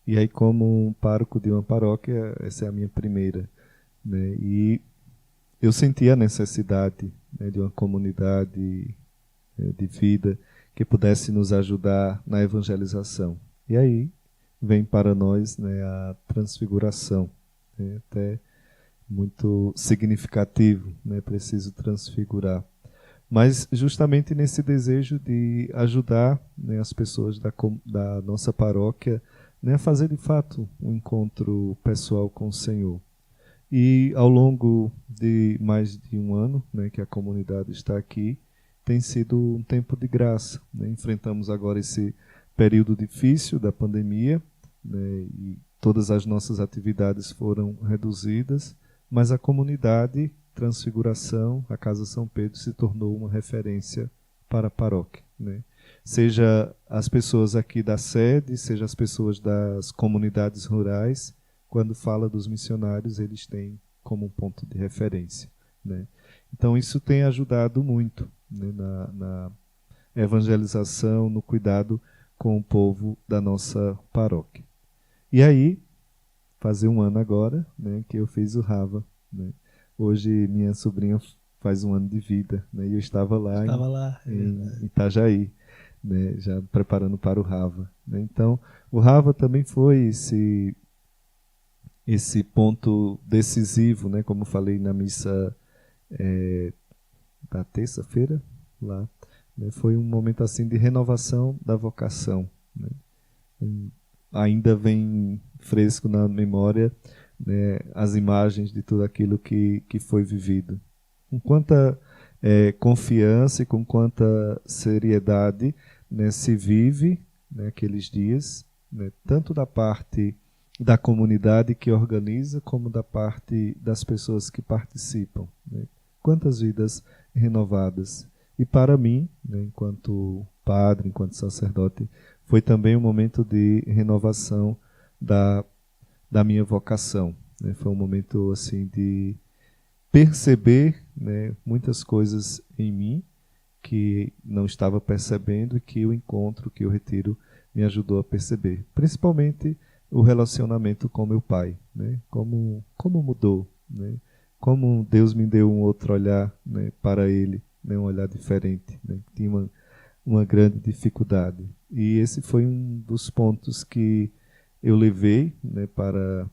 E aí, como pároco de uma paróquia, essa é a minha primeira, né? E eu senti a necessidade, né, de uma comunidade de vida que pudesse nos ajudar na evangelização. E aí vem para nós, né, a transfiguração, né, até muito significativo, né, preciso transfigurar. Mas justamente nesse desejo de ajudar, né, as pessoas da nossa paróquia, né, a fazer de fato um encontro pessoal com o Senhor. E ao longo de mais de um ano, né, que a comunidade está aqui, tem sido um tempo de graça, né? Enfrentamos agora esse período difícil da pandemia, né, e todas as nossas atividades foram reduzidas, mas a comunidade Transfiguração, a Casa São Pedro, se tornou uma referência para a paróquia, né? Seja as pessoas aqui da sede, seja as pessoas das comunidades rurais, quando fala dos missionários, eles têm como um ponto de referência, né? Então isso tem ajudado muito, né, na evangelização, no cuidado com o povo da nossa paróquia. E aí, fazer um ano agora, né, que eu fiz o Rava, né? Hoje minha sobrinha faz um ano de vida, né, e eu estava lá em Itajaí, né, já preparando para o Rava, né? Então, o Rava também foi esse ponto decisivo, né, como falei na missa da terça-feira, lá, né, foi um momento assim de renovação da vocação, né? Ainda vem fresco na memória, né, as imagens de tudo aquilo que foi vivido. Com quanta confiança e com quanta seriedade, né, se vive, né, aqueles dias, né, tanto da parte da comunidade que organiza, como da parte das pessoas que participam, né? Quantas vidas renovadas. E para mim, né, enquanto padre, enquanto sacerdote, foi também um momento de renovação da minha vocação, né? Foi um momento assim de perceber, né, muitas coisas em mim que não estava percebendo e que o encontro, que o retiro me ajudou a perceber. Principalmente o relacionamento com meu pai, né? Como mudou, né? Como Deus me deu um outro olhar, né, para ele, né, um olhar diferente, né? Tinha uma grande dificuldade. E esse foi um dos pontos que eu levei, né, para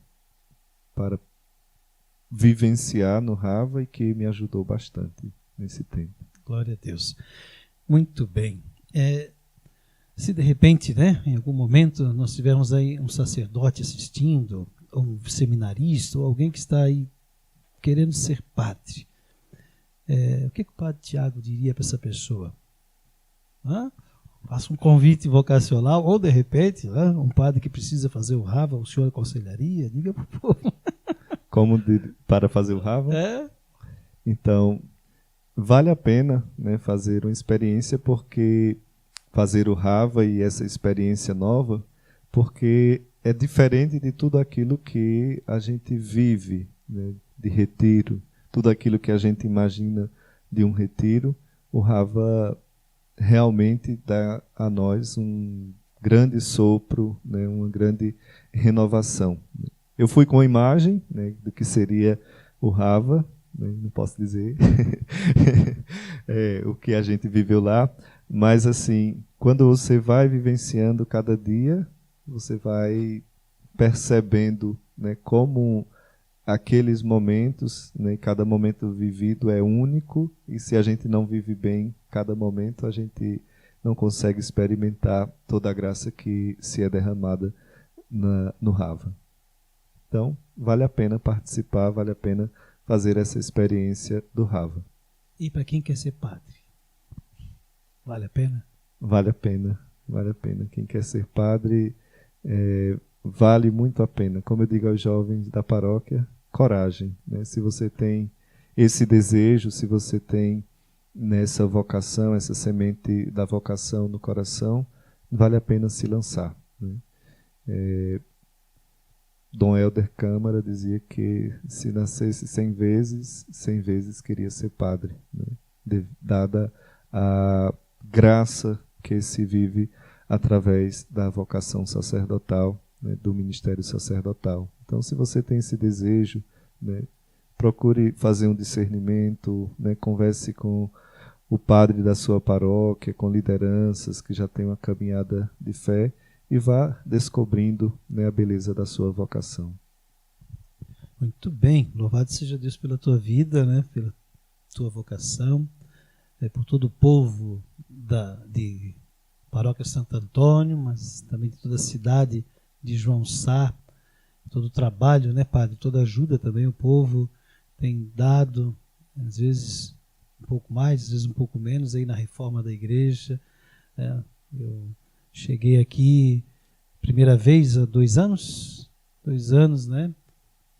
vivenciar no Rava e que me ajudou bastante nesse tempo. Glória a Deus. Muito bem. Se de repente, né, em algum momento, nós tivermos aí um sacerdote assistindo, um seminarista, ou alguém que está aí querendo ser padre, o que o padre Tiago diria para essa pessoa? Faça um convite vocacional, ou de repente, um padre que precisa fazer o Rava, o senhor aconselharia? Diga para o povo. Para fazer o Rava? Então, vale a pena, né, fazer uma experiência, porque fazer o Rava e essa experiência nova, porque é diferente de tudo aquilo que a gente vive, né, de retiro, tudo aquilo que a gente imagina de um retiro. O Rava realmente dá a nós um grande sopro, né, uma grande renovação. Eu fui com a imagem, né, do que seria o Rava, né, não posso dizer o que a gente viveu lá, mas assim, quando você vai vivenciando cada dia, você vai percebendo, né, como aqueles momentos, né, cada momento vivido é único, e se a gente não vive bem cada momento, a gente não consegue experimentar toda a graça que se é derramada no Rava. Então, vale a pena participar, vale a pena fazer essa experiência do Rava. E para quem quer ser padre? Vale a pena? Vale a pena, vale a pena. Quem quer ser padre, vale muito a pena. Como eu digo aos jovens da paróquia, coragem, né? Se você tem esse desejo, se você tem nessa vocação, essa semente da vocação no coração, vale a pena se lançar, né? Dom Helder Câmara dizia que se nascesse 100 vezes queria ser padre, né? Dada a graça que se vive através da vocação sacerdotal, né, do ministério sacerdotal. Então, se você tem esse desejo, né, procure fazer um discernimento, né? Converse com o padre da sua paróquia, com lideranças que já têm uma caminhada de fé e vá descobrindo, né, a beleza da sua vocação. Muito bem, louvado seja Deus pela tua vida, né, pela tua vocação, por todo o povo de Paróquia Santo Antônio, mas também de toda a cidade de João Sá, todo o trabalho, né, Padre, toda a ajuda também o povo tem dado, às vezes um pouco mais, às vezes um pouco menos, aí na reforma da igreja. Eu cheguei aqui primeira vez há 2 anos, né,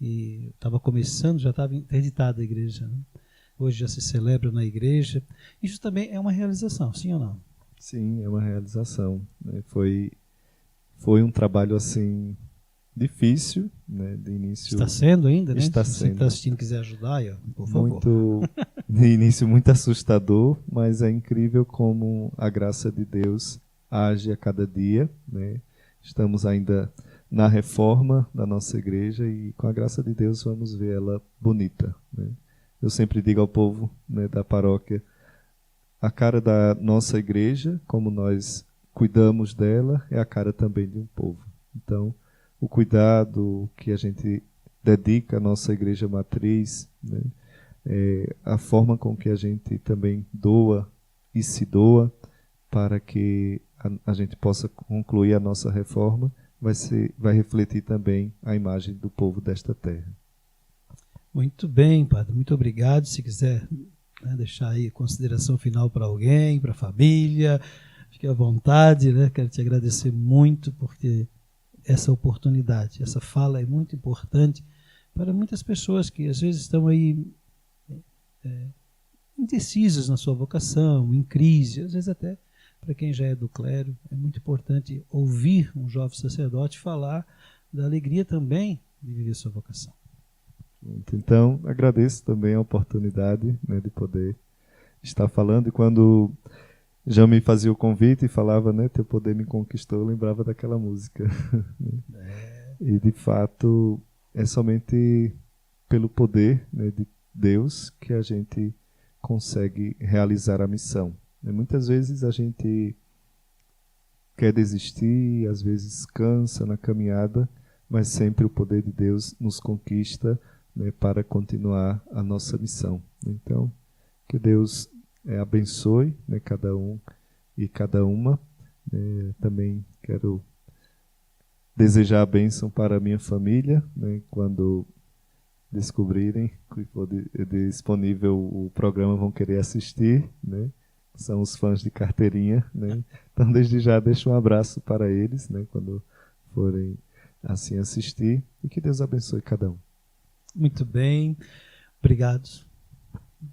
e estava começando, já estava interditada a igreja, né? Hoje já se celebra na igreja. Isso também é uma realização, sim ou não? Sim, é uma realização, né? Foi um trabalho assim difícil, né? De início. Está sendo ainda, né? Está Se sendo. você está assistindo e quiser ajudar, aí, ó, por favor. De início muito assustador, mas é incrível como a graça de Deus age a cada dia, né? Estamos ainda na reforma da nossa igreja e com a graça de Deus vamos ver ela bonita, né? Eu sempre digo ao povo, né, da paróquia, a cara da nossa igreja, como nós cuidamos dela, é a cara também de um povo. Então, o cuidado que a gente dedica à nossa igreja matriz, né, a forma com que a gente também doa e se doa para que a gente possa concluir a nossa reforma, vai refletir também a imagem do povo desta terra. Muito bem, Padre, muito obrigado. Se quiser, né, deixar aí consideração final para alguém, para a família, fique à vontade, né? Quero te agradecer muito porque essa oportunidade, essa fala é muito importante para muitas pessoas que às vezes estão aí indecisas na sua vocação, em crise, às vezes até para quem já é do clero, é muito importante ouvir um jovem sacerdote falar da alegria também de viver sua vocação. Então, agradeço também a oportunidade, né, de poder estar falando. E quando já me fazia o convite e falava, né, teu poder me conquistou, eu lembrava daquela música. E, de fato, é somente pelo poder, né, de Deus que a gente consegue realizar a missão. Muitas vezes a gente quer desistir, às vezes cansa na caminhada, mas sempre o poder de Deus nos conquista, né, para continuar a nossa missão. Então, que Deus abençoe, né, cada um e cada uma. Também quero desejar a bênção para a minha família, né, quando descobrirem que for disponível o programa, vão querer assistir, né? São os fãs de carteirinha, né? Então, desde já, deixo um abraço para eles, né, quando forem assim assistir, e que Deus abençoe cada um. Muito bem, obrigado.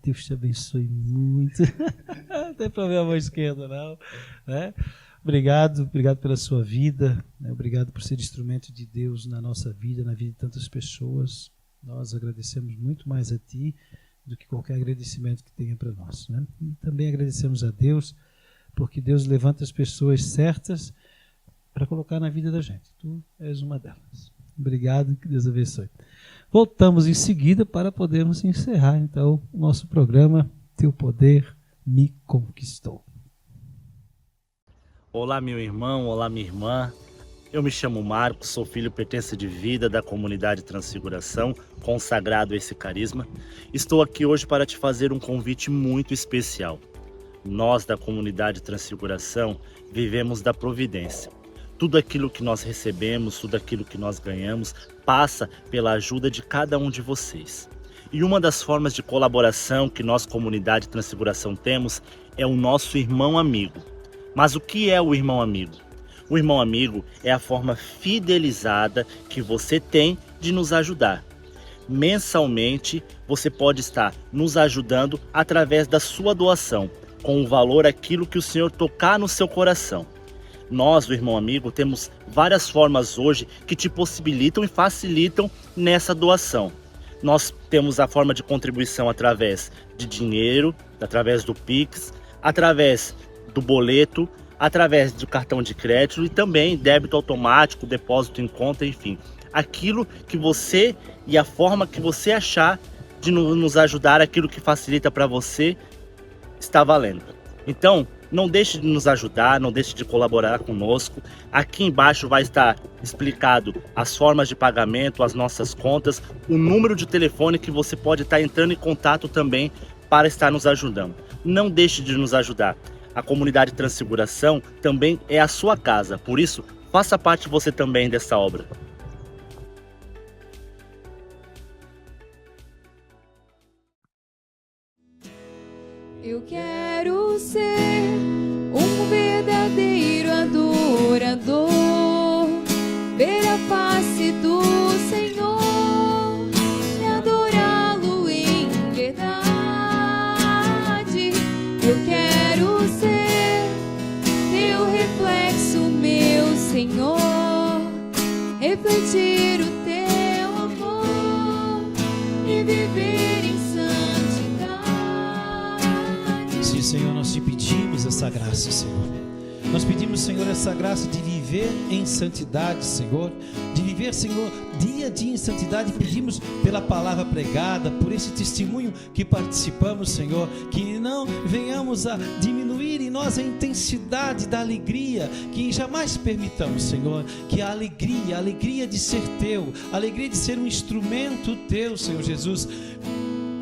Deus te abençoe muito. Não tem problema a mão esquerda, não, né? Obrigado pela sua vida, né? Obrigado por ser instrumento de Deus na nossa vida, na vida de tantas pessoas. Nós agradecemos muito mais a ti do que qualquer agradecimento que tenha para nós, né? E também agradecemos a Deus, porque Deus levanta as pessoas certas para colocar na vida da gente. Tu és uma delas. Obrigado, que Deus abençoe. Voltamos em seguida para podermos encerrar, então, o nosso programa Teu Poder Me Conquistou. Olá, meu irmão, olá, minha irmã. Eu me chamo Marcos, sou filho pertença de vida da comunidade Transfiguração, consagrado a esse carisma. Estou aqui hoje para te fazer um convite muito especial. Nós da comunidade Transfiguração vivemos da providência. Tudo aquilo que nós recebemos, tudo aquilo que nós ganhamos, passa pela ajuda de cada um de vocês. E uma das formas de colaboração que nós, comunidade Transfiguração, temos é o nosso irmão amigo. Mas o que é o irmão amigo? O irmão amigo é a forma fidelizada que você tem de nos ajudar. Mensalmente, você pode estar nos ajudando através da sua doação, com o valor aquilo que o Senhor tocar no seu coração. Nós, do Irmão Amigo, temos várias formas hoje que te possibilitam e facilitam nessa doação. Nós temos a forma de contribuição através de dinheiro, através do Pix, através do boleto, através do cartão de crédito e também débito automático, depósito em conta, enfim. Aquilo que você e a forma que você achar de nos ajudar, aquilo que facilita para você, está valendo. Então, não deixe de nos ajudar, não deixe de colaborar conosco. Aqui embaixo vai estar explicado as formas de pagamento, as nossas contas, o número de telefone que você pode estar entrando em contato também para estar nos ajudando. Não deixe de nos ajudar. A comunidade Transfiguração também é a sua casa, por isso, faça parte você também dessa obra. Eu quero ser um verdadeiro adorador, ver a face do Senhor e adorá-lo em verdade. Eu quero ser teu reflexo, meu Senhor, refletir o teu amor e viver em Sim, Senhor, nós te pedimos essa graça, Senhor. Nós pedimos, Senhor, essa graça de viver em santidade, Senhor. De viver, Senhor, dia a dia em santidade. Pedimos pela palavra pregada, por esse testemunho que participamos, Senhor. Que não venhamos a diminuir em nós a intensidade da alegria. Que jamais permitamos, Senhor, que a alegria de ser teu, a alegria de ser um instrumento teu, Senhor Jesus,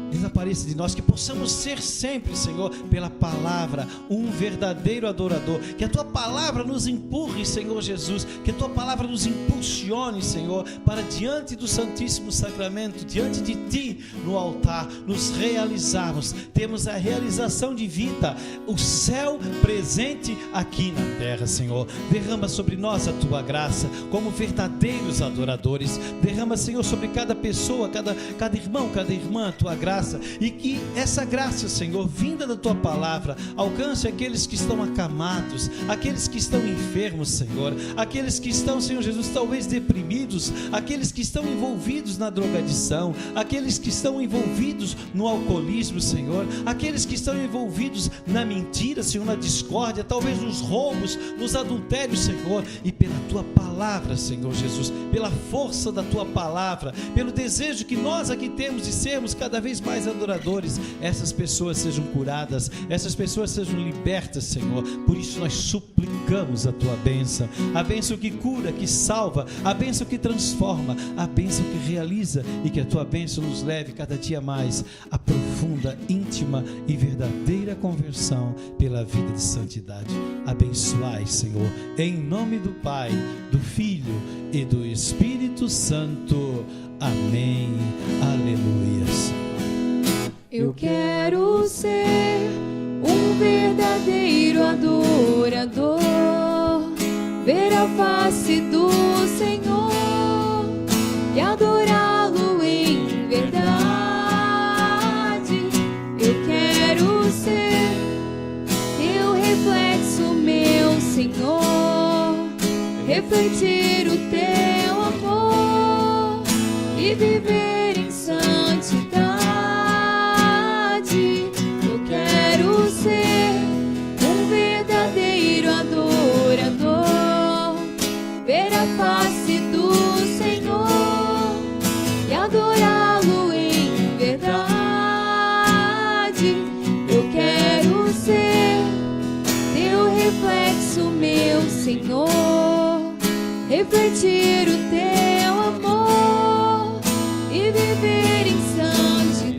desapareça de nós, que possamos ser sempre, Senhor, pela palavra, um verdadeiro adorador, que a tua palavra nos empurre, Senhor Jesus, que a tua palavra nos impulsione, Senhor, para diante do Santíssimo Sacramento, diante de ti, no altar, nos realizarmos, temos a realização de vida, o céu presente aqui na terra, Senhor. Derrama sobre nós a tua graça, como verdadeiros adoradores. Derrama, Senhor, sobre cada pessoa, cada irmão, cada irmã, a tua graça, e que essa graça, Senhor, vinda da tua palavra, alcance aqueles que estão acamados, aqueles que estão enfermos, Senhor, aqueles que estão, Senhor Jesus, talvez deprimidos, aqueles que estão envolvidos na drogadição, aqueles que estão envolvidos no alcoolismo, Senhor, aqueles que estão envolvidos na mentira, Senhor, na discórdia, talvez nos roubos, nos adultérios, Senhor, e pela tua palavra, Senhor Jesus, pela força da tua palavra, pelo desejo que nós aqui temos de sermos cada vez mais adoradores, essas pessoas sejam curadas, essas pessoas sejam libertas, Senhor. Por isso nós suplicamos a tua bênção, a bênção que cura, que salva, a bênção que transforma, a bênção que realiza, e que a tua bênção nos leve cada dia mais a profunda, íntima e verdadeira conversão pela vida de santidade. Abençoai, Senhor, em nome do Pai, do Filho e do Espírito Santo. Amém. Aleluias. Eu quero ser um verdadeiro adorador, ver a face do Senhor e adorá-lo em verdade. Eu quero ser teu reflexo, meu Senhor, refletir o teu amor e viver em santidade. Eu quero ser um verdadeiro adorador, ver a face do Senhor e adorá-lo em verdade. Eu quero ser teu reflexo, meu Senhor, refletir o teu amor e viver em santidade,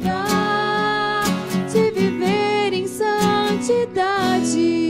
viver em santidade.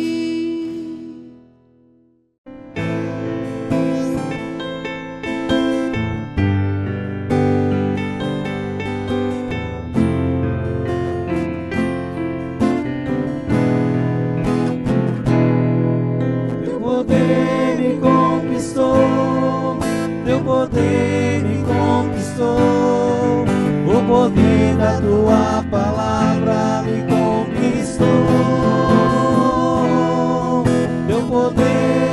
Teu poder me conquistou, teu poder me conquistou, o poder da tua palavra me conquistou. Teu poder